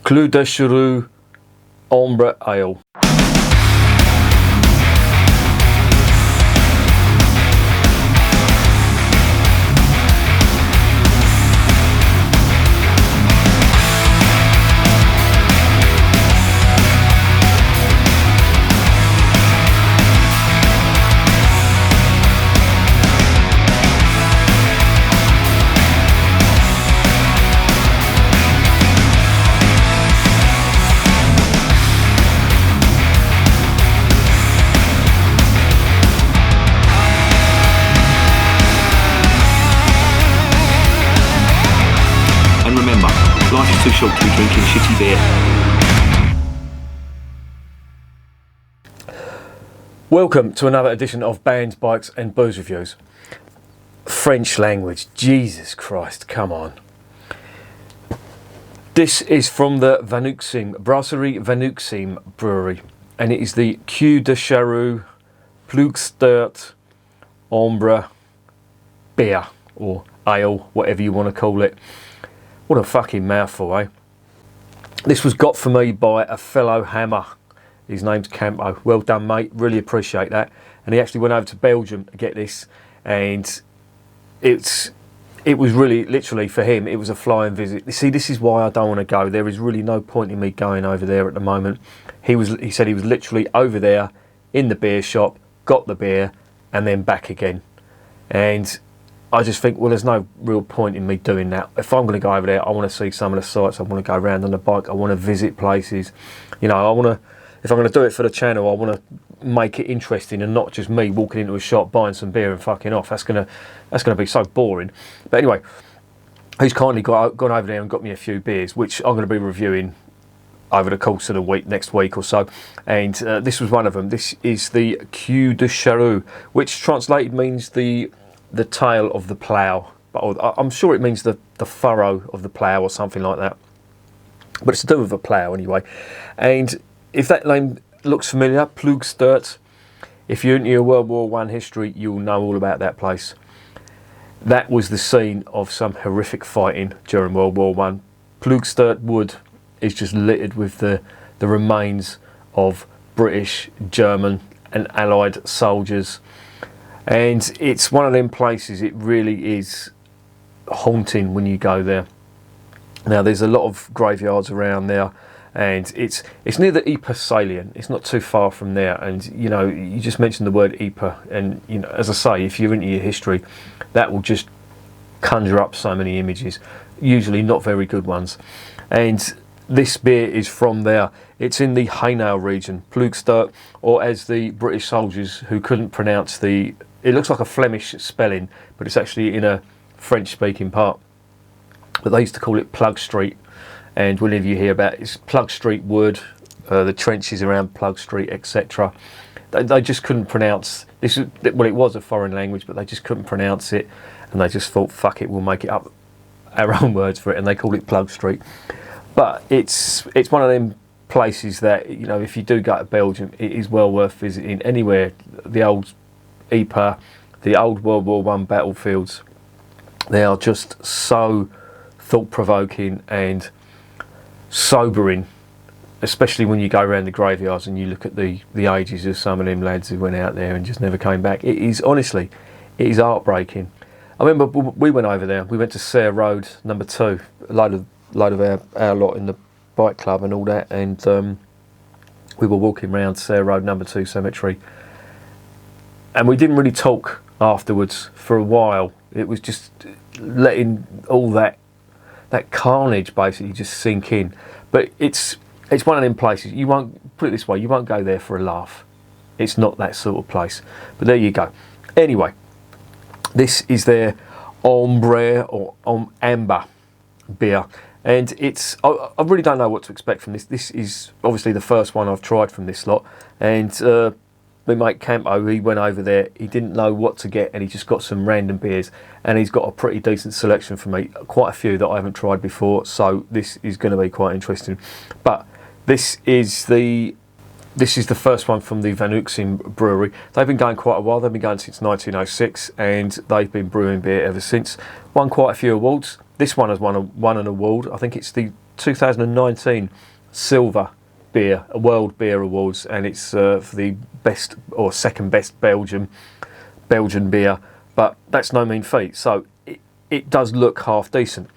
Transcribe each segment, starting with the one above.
Clove de Charrue Ambrée Ale. Life is too short to be drinking shitty beer. Welcome to another edition of Bands, Bikes and Booze Reviews. French language, Jesus Christ, come on. This is from the Vanuxeem, Brouwerij Vanuxeem Brewery, and it is the Clove de Charrue Ambrée beer, or ale, whatever you want to call it. What a fucking mouthful, eh? This was got for me by a fellow hammer. His name's Campo. Well done, mate. Really appreciate that. And he actually went over to Belgium to get this, and it was really, literally for him, it was a flying visit. You see, this is why I don't want to go. There is really no point in me going over there at the moment. He said he was literally over there in the beer shop, got the beer, and then back again. And I just think, well, there's no real point in me doing that. If I'm going to go over there, I want to see some of the sites. I want to go around on the bike. I want to visit places. You know, if I'm going to do it for the channel, I want to make it interesting and not just me walking into a shop, buying some beer and fucking off. That's going to be so boring. But anyway, he's kindly gone over there and got me a few beers, which I'm going to be reviewing over the course of the week, next week or so. And this was one of them. This is the Clove de Charrue, which translated means the tail of the plough, but I'm sure it means the furrow of the plough or something like that, but it's to do with a plough anyway. And if that name looks familiar, Ploegstert, if you're into your World War I history, you'll know all about that place. That was the scene of some horrific fighting during World War I. Ploegstert Wood is just littered with the remains of British, German and Allied soldiers. And it's one of them places, it really is haunting when you go there. Now, there's a lot of graveyards around there, and it's near the Ypres salient. It's not too far from there. And, you know, you just mentioned the word Ypres, and, you know, as I say, if you're into your history, that will just conjure up so many images, usually not very good ones. And this beer is from there. It's in the Hainaut region, Ploegstert, or as the British soldiers who couldn't pronounce it looks like a Flemish spelling, but it's actually in a French-speaking part. But they used to call it Plug Street, and whenever you hear about it, it's Plug Street Wood, the trenches around Plug Street, etc. They just couldn't pronounce this. Well, it was a foreign language, but they just couldn't pronounce it, and they just thought, "Fuck it, we'll make it up our own words for it," and they called it Plug Street. But it's one of them places that, you know, if you do go to Belgium, it is well worth visiting. Anywhere, the old Ypres, the old World War I battlefields, they are just so thought-provoking and sobering, especially when you go around the graveyards and you look at the ages of some of them lads who went out there and just never came back. It is, honestly, it is heartbreaking. I remember we went over there, we went to Serre Road number 2, a load of our lot in the bike club and all that, and we were walking around Serre Road number 2 cemetery, and we didn't really talk afterwards for a while. It was just letting all that carnage basically just sink in. But it's one of them places, you won't, put it this way, you won't go there for a laugh. It's not that sort of place. But there you go. Anyway, this is their Ambrée or Amber beer. And I really don't know what to expect from this. This is obviously the first one I've tried from this lot. And my mate Campo, he went over there, he didn't know what to get, and he just got some random beers, and he's got a pretty decent selection for me, quite a few that I haven't tried before, so this is going to be quite interesting. But this is the first one from the Vanuxeem Brewery. They've been going quite a while, they've been going since 1906, and they've been brewing beer ever since. Won quite a few awards. This one has won an award. I think it's the 2019 Silver Beer, World Beer Awards, and it's for the best or second best Belgian beer, but that's no mean feat. So it does look half decent.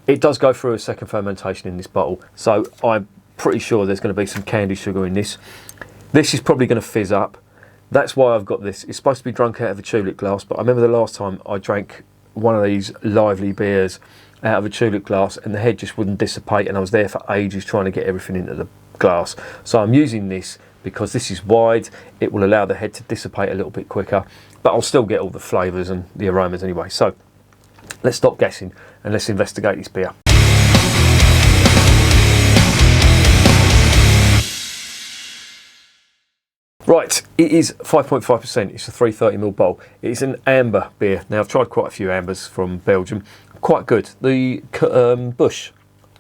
It does go through a second fermentation in this bottle, so I'm pretty sure there's going to be some candy sugar in this. This is probably going to fizz up. That's why I've got this. It's supposed to be drunk out of a tulip glass, but I remember the last time I drank one of these lively beers out of a tulip glass and the head just wouldn't dissipate, and I was there for ages trying to get everything into the glass. So I'm using this because this is wide. It will allow the head to dissipate a little bit quicker, but I'll still get all the flavours and the aromas anyway. So let's stop guessing and let's investigate this beer. Right, it is 5.5%. It's a 330ml bottle. It's an amber beer. Now, I've tried quite a few ambers from Belgium. Quite good. The Bush,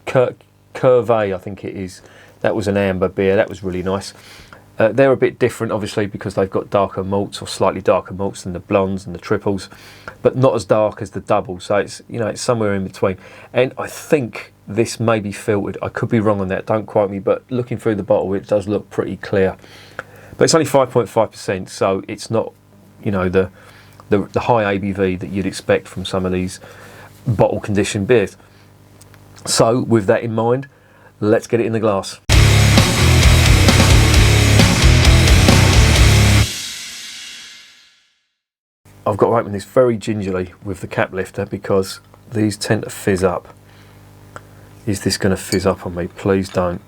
Curve, I think it is. That was an amber beer. That was really nice. They're a bit different, obviously, because they've got darker malts, or slightly darker malts than the blondes and the triples, but not as dark as the doubles. So it's, you know, it's somewhere in between. And I think this may be filtered. I could be wrong on that. Don't quote me. But looking through the bottle, it does look pretty clear. But it's only 5.5%, so it's not, you know, the high ABV that you'd expect from some of these bottle conditioned beers. So with that in mind, let's get it in the glass. I've got to open this very gingerly with the cap lifter because these tend to fizz up. Is this going to fizz up on me? Please don't.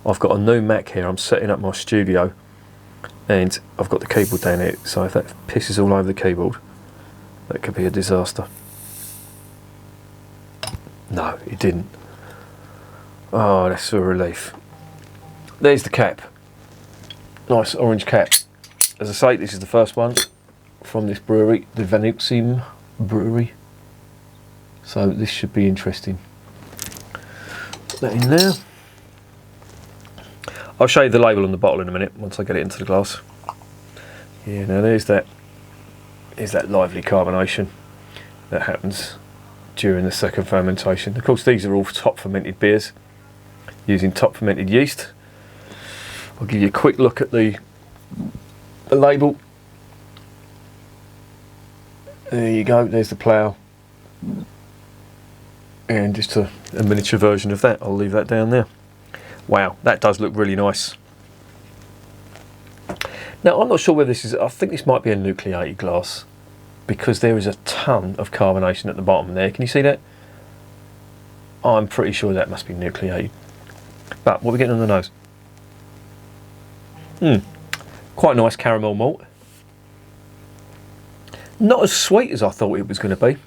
I've got a new Mac here. I'm setting up my studio and I've got the keyboard down here, so if that pisses all over the keyboard, that could be a disaster. No, it didn't. Oh, that's a relief. There's the cap. Nice orange cap. As I say, this is the first one from this brewery, the Vanuxeem Brewery. So this should be interesting. Put that in there. I'll show you the label on the bottle in a minute once I get it into the glass. Yeah, now there's that lively carbonation that happens during the second fermentation. Of course, these are all top fermented beers using top fermented yeast. I'll give you a quick look at the label. There you go, there's the plough. And just a miniature version of that. I'll leave that down there. Wow, that does look really nice. Now, I'm not sure whether this is, I think this might be a nucleated glass because there is a ton of carbonation at the bottom there. Can you see that? I'm pretty sure that must be nucleated. But what are we getting on the nose? Quite nice caramel malt. Not as sweet as I thought it was going to be.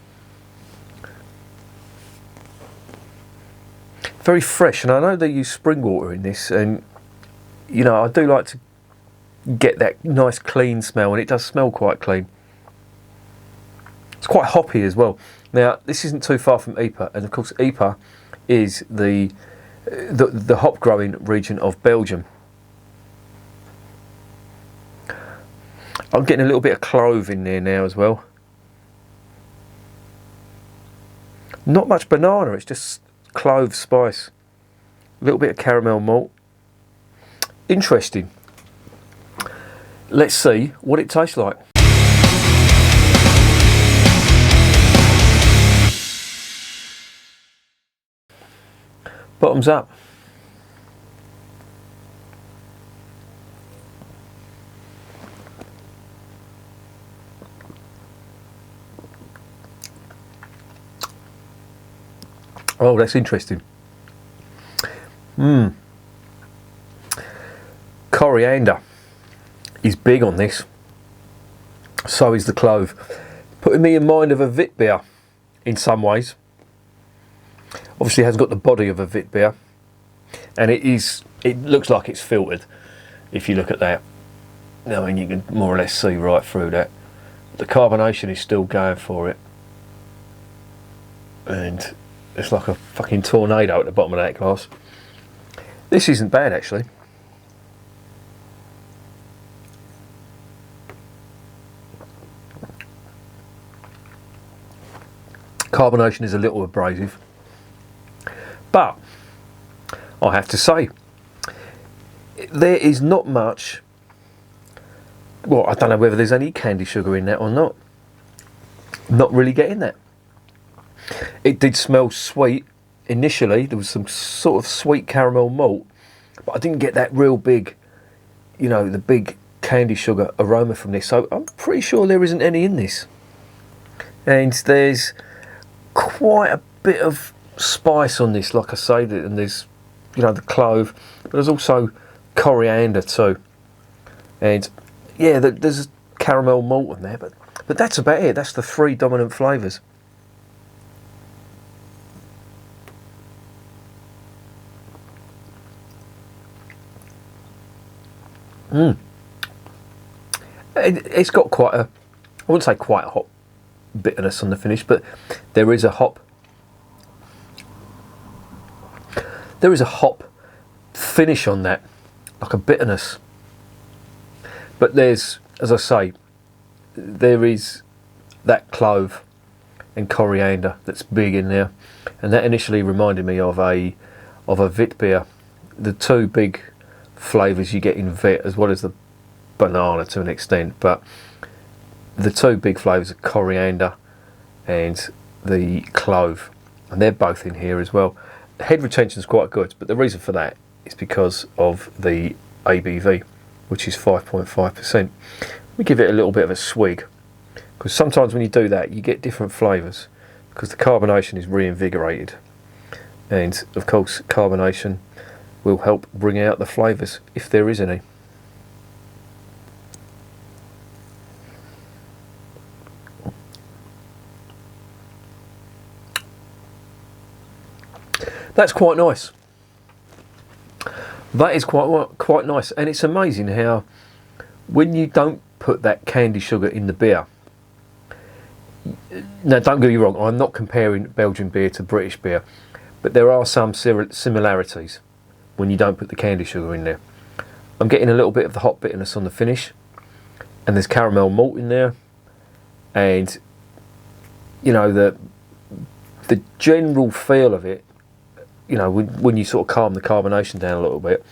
Very fresh, and I know they use spring water in this, and you know, I do like to get that nice clean smell, and it does smell quite clean. It's quite hoppy as well. Now, this isn't too far from Ypres, and of course Ypres is the hop growing region of Belgium. I'm getting a little bit of clove in there now as well. Not much banana, it's just clove spice. A little bit of caramel malt. Interesting. Let's see what it tastes like. Bottoms up. Oh, that's interesting. Coriander is big on this. So is the clove. Putting me in mind of a wit beer in some ways. Obviously it hasn't got the body of a wit beer. And it looks like it's filtered if you look at that. I mean, you can more or less see right through that. The carbonation is still going for it. And it's like a fucking tornado at the bottom of that glass. This isn't bad actually. Carbonation is a little abrasive, but I have to say. There is not much, well, I don't know whether there's any candy sugar in that or not. Not really getting that. It did smell sweet initially. There was some sort of sweet caramel malt, but I didn't get that real big, you know, the big candy sugar aroma from this. So I'm pretty sure there isn't any in this. And there's quite a bit of spice on this, like I say, and there's, you know, the clove, but there's also coriander too. And yeah, there's caramel malt in there, but that's about it. That's the three dominant flavours. It's got quite a, I wouldn't say quite a hop bitterness on the finish, but there is a hop finish on that, like a bitterness. But there's, as I say, there is that clove and coriander that's big in there, and that initially reminded me of a Vit beer. The two big flavours you get in Vit, as well as the banana to an extent, but the two big flavours are coriander and the clove, and they're both in here as well. Head retention is quite good, but the reason for that is because of the ABV, which is 5.5%. We give it a little bit of a swig, because sometimes when you do that you get different flavours, because the carbonation is reinvigorated, and of course carbonation will help bring out the flavours if there is any. That's quite nice. That is quite nice, and it's amazing how when you don't put that candy sugar in the beer. Now, don't get me wrong, I'm not comparing Belgian beer to British beer, but there are some similarities when you don't put the candy sugar in there. I'm getting a little bit of the hot bitterness on the finish, and there's caramel malt in there, and you know, the general feel of it, you know, when you sort of calm the carbonation down a little bit,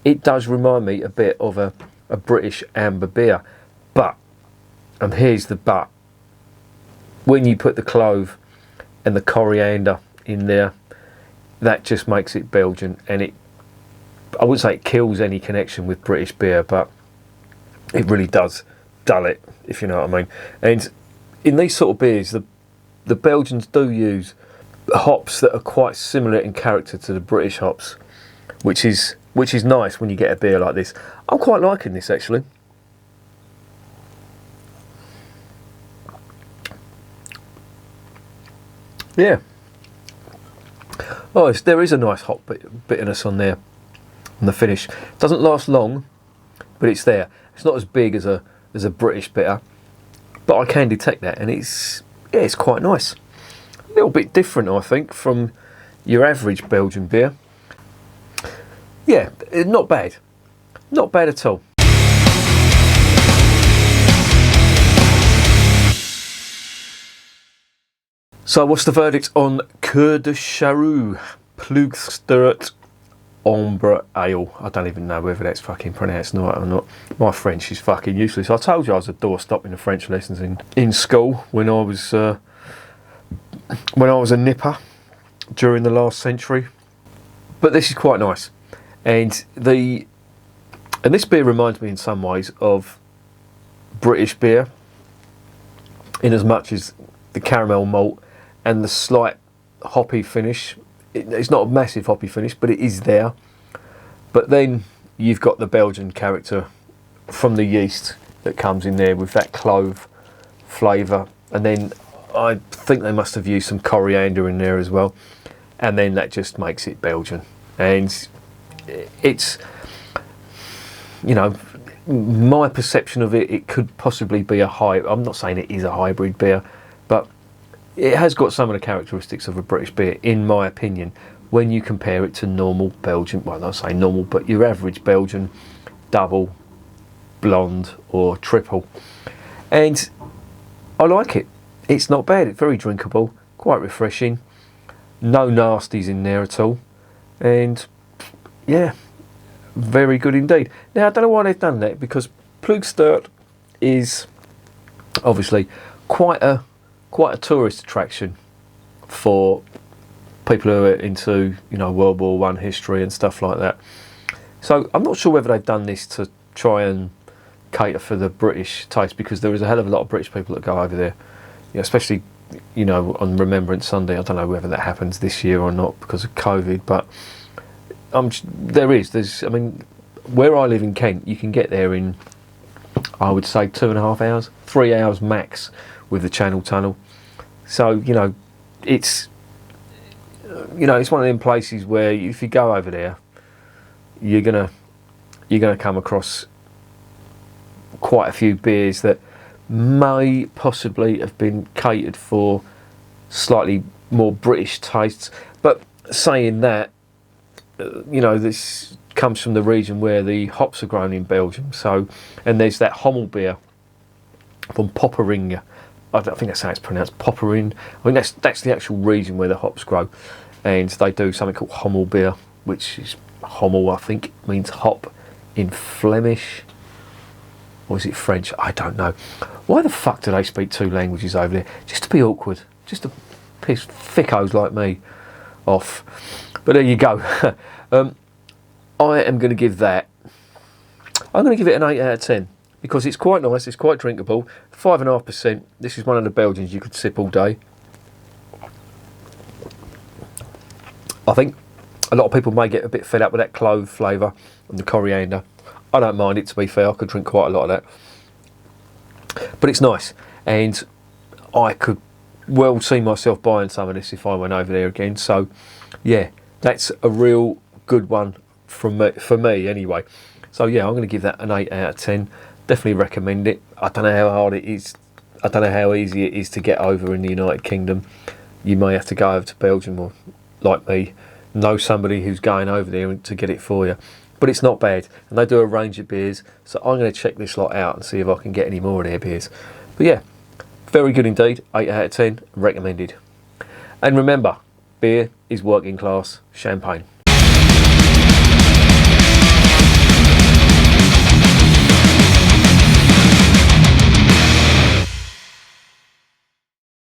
it does remind me a bit of a British amber beer. But, and here's the but, when you put the clove and the coriander in there, that just makes it Belgian, and it, I wouldn't say it kills any connection with British beer, but it really does dull it, if you know what I mean. And in these sort of beers, the Belgians do use hops that are quite similar in character to the British hops, which is nice when you get a beer like this. I'm quite liking this actually. Yeah. Oh, there is a nice hop bitterness on there, on the finish. It doesn't last long, but it's there. It's not as big as a British bitter, but I can detect that, and it's quite nice. A little bit different, I think, from your average Belgian beer. Yeah, not bad. Not bad at all. So what's the verdict on Cœur de Charrue Ambrée Ale? I don't even know whether that's fucking pronounced right or not. My French is fucking useless. I told you I was a doorstop in the French lessons in school when I was a nipper during the last century. But this is quite nice, and this beer reminds me in some ways of British beer, in as much as the caramel malt and the slight hoppy finish. It's not a massive hoppy finish, but it is there. But then you've got the Belgian character from the yeast that comes in there with that clove flavour, and then I think they must have used some coriander in there as well, and then that just makes it Belgian. And it's, you know, my perception of it, it could possibly be I'm not saying it is a hybrid beer, but it has got some of the characteristics of a British beer, in my opinion, when you compare it to normal Belgian, well, not say normal, but your average Belgian double, blonde or triple. And I like it. It's not bad. It's very drinkable, quite refreshing. No nasties in there at all. And yeah, very good indeed. Now I don't know why they've done that, because Plugstert is obviously quite a tourist attraction for people who are into, you know, World War One history and stuff like that. So I'm not sure whether they've done this to try and cater for the British taste, because there is a hell of a lot of British people that go over there, you know, especially, you know, on Remembrance Sunday. I don't know whether that happens this year or not because of COVID, but there's, I mean, where I live in Kent, you can get there in, I would say, 2.5 hours, 3 hours max with the Channel Tunnel. So, you know, it's one of them places where if you go over there, you're gonna come across quite a few beers that may possibly have been catered for slightly more British tastes. But saying that, you know, this comes from the region where the hops are grown in Belgium. So, and there's that Hommel beer from Popperinge. I think that's how it's pronounced, Poppering. I mean, that's the actual region where the hops grow, and they do something called Hommel beer, which is Hommel, I think, means hop in Flemish, or is it French? I don't know. Why the fuck do they speak 2 languages over there? Just to be awkward, just to piss thickos like me off. But there you go. I am going to give that. I'm going to give it an 8 out of 10. Because it's quite nice, it's quite drinkable. 5.5%. This is one of the Belgians you could sip all day. I think a lot of people may get a bit fed up with that clove flavour and the coriander. I don't mind it, to be fair. I could drink quite a lot of that. But it's nice. And I could well see myself buying some of this if I went over there again. So, yeah, that's a real good one for me anyway. So, yeah, I'm going to give that an 8 out of 10. Definitely recommend it. I don't know how hard it is. I don't know how easy it is to get over in the United Kingdom. You may have to go over to Belgium, or, like me, know somebody who's going over there to get it for you. But it's not bad. And they do a range of beers. So I'm going to check this lot out and see if I can get any more of their beers. But yeah, very good indeed. 8 out of 10. Recommended. And remember, beer is working class champagne.